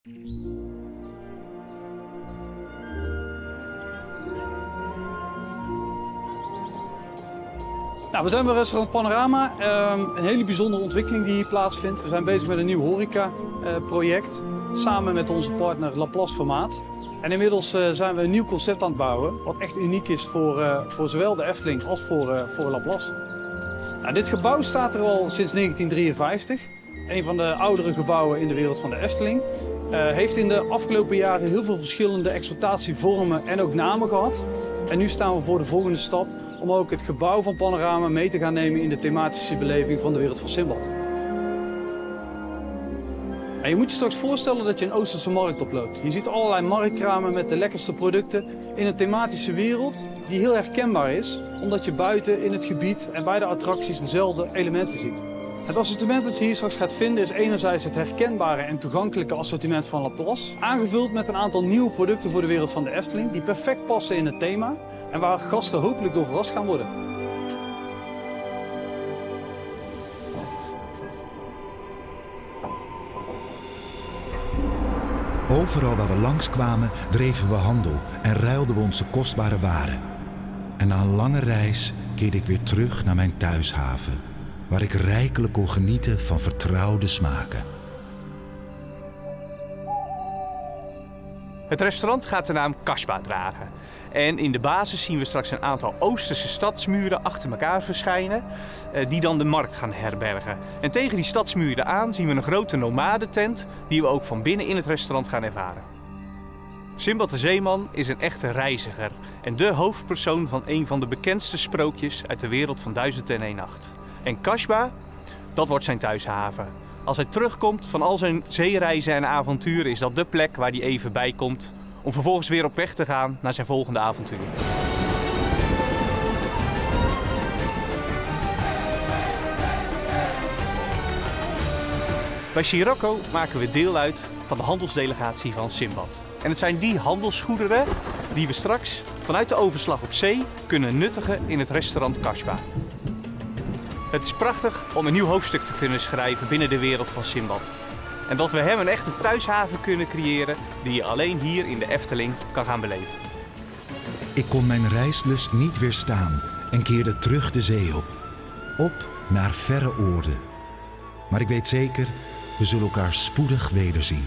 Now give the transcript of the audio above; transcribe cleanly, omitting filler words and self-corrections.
Nou, we zijn bij restaurant Panorama. Een hele bijzondere ontwikkeling die hier plaatsvindt. We zijn bezig met een nieuw horeca-project. Samen met onze partner Laplace Formaat. En inmiddels zijn we een nieuw concept aan het bouwen. Wat echt uniek is voor zowel de Efteling als voor Laplace. Nou, dit gebouw staat er al sinds 1953. Een van de oudere gebouwen in de wereld van de Efteling. Heeft in de afgelopen jaren heel veel verschillende exploitatievormen en ook namen gehad. En nu staan we voor de volgende stap om ook het gebouw van Panorama mee te gaan nemen in de thematische beleving van de wereld van Simbad. En je moet je straks voorstellen dat je een Oosterse markt oploopt. Je ziet allerlei marktkramen met de lekkerste producten in een thematische wereld die heel herkenbaar is, omdat je buiten in het gebied en bij de attracties dezelfde elementen ziet. Het assortiment dat je hier straks gaat vinden is enerzijds het herkenbare en toegankelijke assortiment van Laplace, aangevuld met een aantal nieuwe producten voor de wereld van de Efteling die perfect passen in het thema en waar gasten hopelijk door verrast gaan worden. Overal waar we langskwamen dreven we handel en ruilden we onze kostbare waren. En na een lange reis keerde ik weer terug naar mijn thuishaven, waar ik rijkelijk kon genieten van vertrouwde smaken. Het restaurant gaat de naam Kasbah dragen. En in de basis zien we straks een aantal Oosterse stadsmuren achter elkaar verschijnen, die dan de markt gaan herbergen. En tegen die stadsmuren aan zien we een grote nomadentent die we ook van binnen in het restaurant gaan ervaren. Simbad de Zeeman is een echte reiziger en de hoofdpersoon van een van de bekendste sprookjes uit de wereld van 1001 Nacht. En Kasbah, dat wordt zijn thuishaven. Als hij terugkomt van al zijn zeereizen en avonturen is dat de plek waar hij even bij komt om vervolgens weer op weg te gaan naar zijn volgende avontuur. Bij Sirocco maken we deel uit van de handelsdelegatie van Simbad. En het zijn die handelsgoederen die we straks vanuit de overslag op zee kunnen nuttigen in het restaurant Kasbah. Het is prachtig om een nieuw hoofdstuk te kunnen schrijven binnen de wereld van Simbad. En dat we hem een echte thuishaven kunnen creëren die je alleen hier in de Efteling kan gaan beleven. Ik kon mijn reislust niet weerstaan en keerde terug de zee op. Op naar verre oorden. Maar ik weet zeker, we zullen elkaar spoedig wederzien.